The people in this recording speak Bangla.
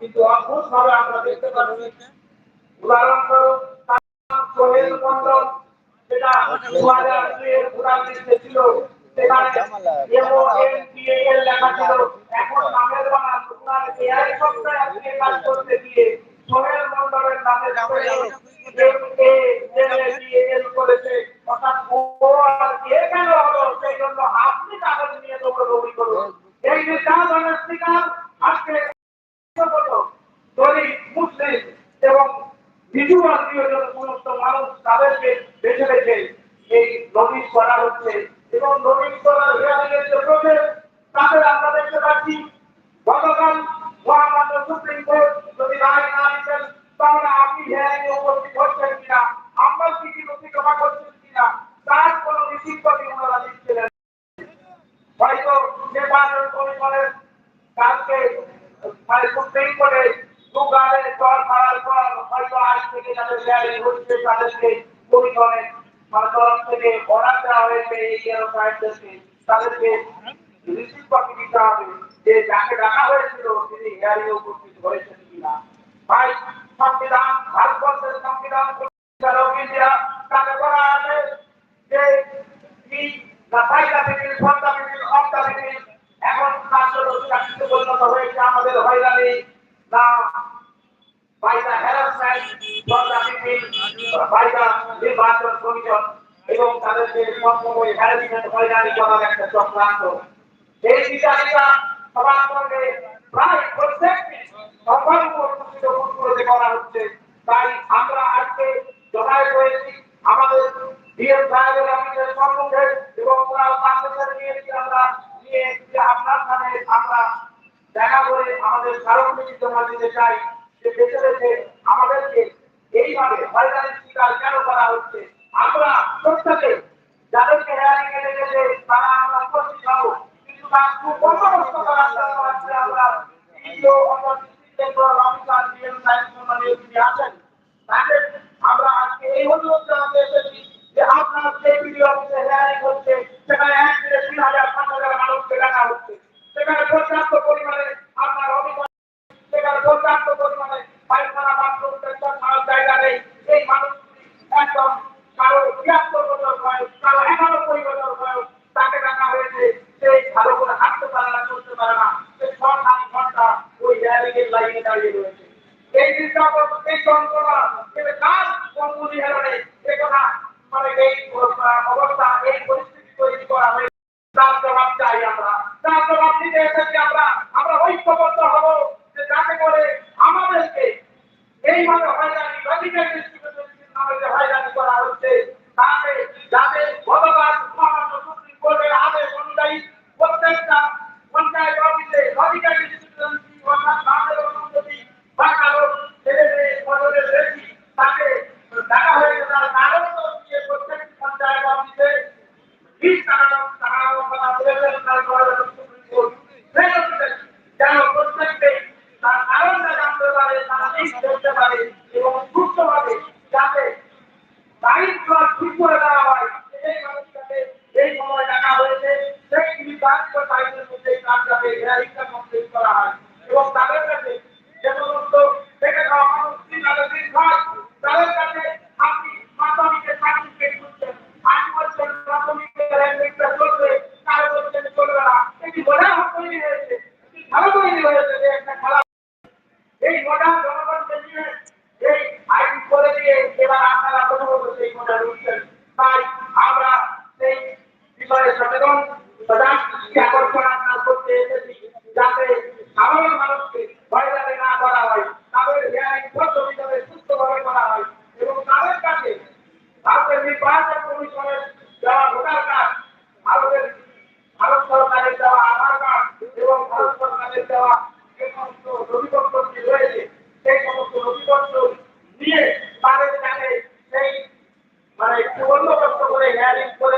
কিন্তু অদ্ভুতভাবে আমরা দেখতে পাচ্ছি উদাহরণস্বরূপ সোহেল মন্ডল যেটা 2002 ভোটার লিস্টে ছিল সেখানে MONPAL লেখা ছিল, এখন নামের বানান ওনার এআই সফটওয়্যার দিয়ে কাজ করতে গিয়ে সোহেল মন্ডলের নামের MANPAL করেছে। অর্থাৎ ও আর কে কেন হলো সেই জন্য আপনি কাগজ নিয়ে দৌড়াদৌড়ি করুন। এই নির্যাতনের শিকার আজকে দলিত মুসলিম এবং ভিজুয়াল সমস্ত মানুষ তাদেরকে বেছে বেছে এই নোটিশ করা হচ্ছে এবং নোটিশ করার হিয়ারিংয়ের যে প্রসেস তাদের আমরা দেখতে পাচ্ছি গতকাল মহামান্য সুপ্রিম কোর্ট যদি রায় না দিতেন তাহলে আপনি হিয়ারিং এ উপস্থিত হচ্ছেন কিনা, আমরা কি নথি জমা করছেন কিনা তার কোন নিশ্চিতটি ওনারা দিচ্ছিলেন। হয়তো নির্বাচন কমিশনের কালকে সুপ্রিম কোর্টে দুগারে চর মারার পর হয়তো আজ থেকে যাদের হিয়ারিং হচ্ছে তাদেরকে কমিশনের তরফ থেকে অর্ডার দেওয়া হয়েছে এই সাহেবদেরকে তাদেরকে রিসিভ কপি দিতে হবে যে যাকে ডাকা হয়েছিল তিনি হিয়ারিং এ উপস্থিত হয়েছেন কিনা। ভাই সংবিধান ভারতবর্ষের সংবিধান ইন্ডিয়া তাকে বলা আছে যে এখন পরিণত হয়েছে আমাদের হয়রানি না by the harassment for the people by the নির্বাচন কমিশন এবং তাদেরকে সবসময় হ্যারাসমেন্ট হয়রানি করার একটা চক্রান্ত। এই বিচারিকা সবার সঙ্গে প্রায় প্রত্যেকটি সম্ভাব্য করতে করা হচ্ছে। তাই আমরা আজকে জমায়েত হয়েছি আমাদের ডিএম সাহেবের অফিসের সম্মুখে এবং ওনার পাশে নিয়েছি আমরা নিয়ে আপনার সামনে আমরা দেখা করে আমাদের স্মারকলিপি জমা দিতে চাই যে বেঁচে বেঁচে আমাদেরকে এইভাবে হয়রানির শিকার কেন করা হচ্ছে। আমরা প্রত্যেকে যাদেরকে হেয়ারিং এ রেখেছে তারা আমরা উপস্থিত হব, কিন্তু তার সুবন্দোবস্ত করার জন্য আজকে আমরা ভিডিও অফিসার ডিএম সাহেব সম্মানীয় যিনি আছেন তাকে আমরা আজকে এই অনুরোধ জানাতে এসেছি যে আপনার যে ভিডিও অফিসে হেয়ারিং হচ্ছে সেখানে 1 থেকে 3,000 5,000 মানুষকে ডাকা হচ্ছে, সেখানে পর্যাপ্ত পরিমাণে আপনার অফিসার সেখানে পর্যাপ্ত পরিমাণে পায়খানা বাথরুম পেশাব করার জায়গা নেই। এই মানুষগুলি একদম কারো ৭৩ বছর বয়স কারো ৯১ বছর বয়স তাকে ডাকা হয়েছে, সে ভালো করে হাঁটতে পারে না চলতে পারে না, সে ৬-৭ ঘন্টা ওই হেয়ারিং এর লাইনে দাঁড়িয়ে রয়েছে। এই নির্যাতন এই যন্ত্রণা এটা কার জন্মনি হেরণে এটা মানে এই অবস্থা এই পরিস্থিতি তৈরি করা হয়েছে তার জবাব চাই আমরা। তার জবাব দিতে এসেছি আমরা ঐক্যবদ্ধ হব যে যাতে করে আমাদেরকে এইভাবে হয়রানি লজিক্যাল ডিস্ট্রিবিউশন নামে যে হয়রানি করা হচ্ছে তাতে যাতে গতকাল মহামান্য সুপ্রিম কোর্টের আদেশ অনুযায়ী প্রত্যেকটা পঞ্চায়েত অফিসে লজিক্যাল ডিস্ট্রিবিউশন অর্থাৎ নামের অনুমতি বা কারো ছেলে মেয়ে বদলের বেশি তাকে দেখা হয়েছে তার কারণ দিয়ে প্রত্যেকটি পঞ্চায়েত অফিসে যেন প্রত্যেককে তার কারণটা জানতে পারে তারা করতে পারে এবং সুস্থভাবে যাতে দায়িত্ব ঠিক করে দেওয়া হয় সেই মানুষটাকে এই সময় ডাকা হয়েছে সেই নির্ধারিত টাইমের মধ্যে কাজ যাতে হেয়ারিংটা কমপ্লিট করা হয় এবং তাদের কাছে যে সমস্ত থেকে খাওয়া মানুষ তাদের তাদের কাছে আপনি মাধ্যমিকের সার্টিফিকেট করছেন ৮ বছর প্রাথমিকের র্যাঙ্কিংটা চলবে ৪ বছর চলবে না, এটি মডেল তৈরি হয়েছে, এটি ভালো তৈরি হয়েছে যে একটা খেলা এই মডেল জনগণকে নিয়ে এই আইন করে দিয়ে এবার আপনারা প্রথমত সেই মডেল উঠছেন। তাই আমরা সেই বিষয়ে সচেতন সজাগ আকর্ষণ আপনার করতে এসেছি যাতে সাধারণ মানুষকে হয়রানি না করা হয়, তাদের হিয়ারিং পদ্ধতিভাবে সুস্থভাবে করা হয় এবং তাদের কাছে ভারতের নির্বাচন কমিশনের দেওয়া ভোটার কার্ড ভারত সরকারের দেওয়া আধার কার্ড এবং ভারত সরকারের দেওয়া যে সমস্ত নথিপত্রটি রয়েছে সেই সমস্ত নথিপত্র নিয়ে তাদের কাছে সেই মানে বন্দোবস্ত করে হেয়ারিং করে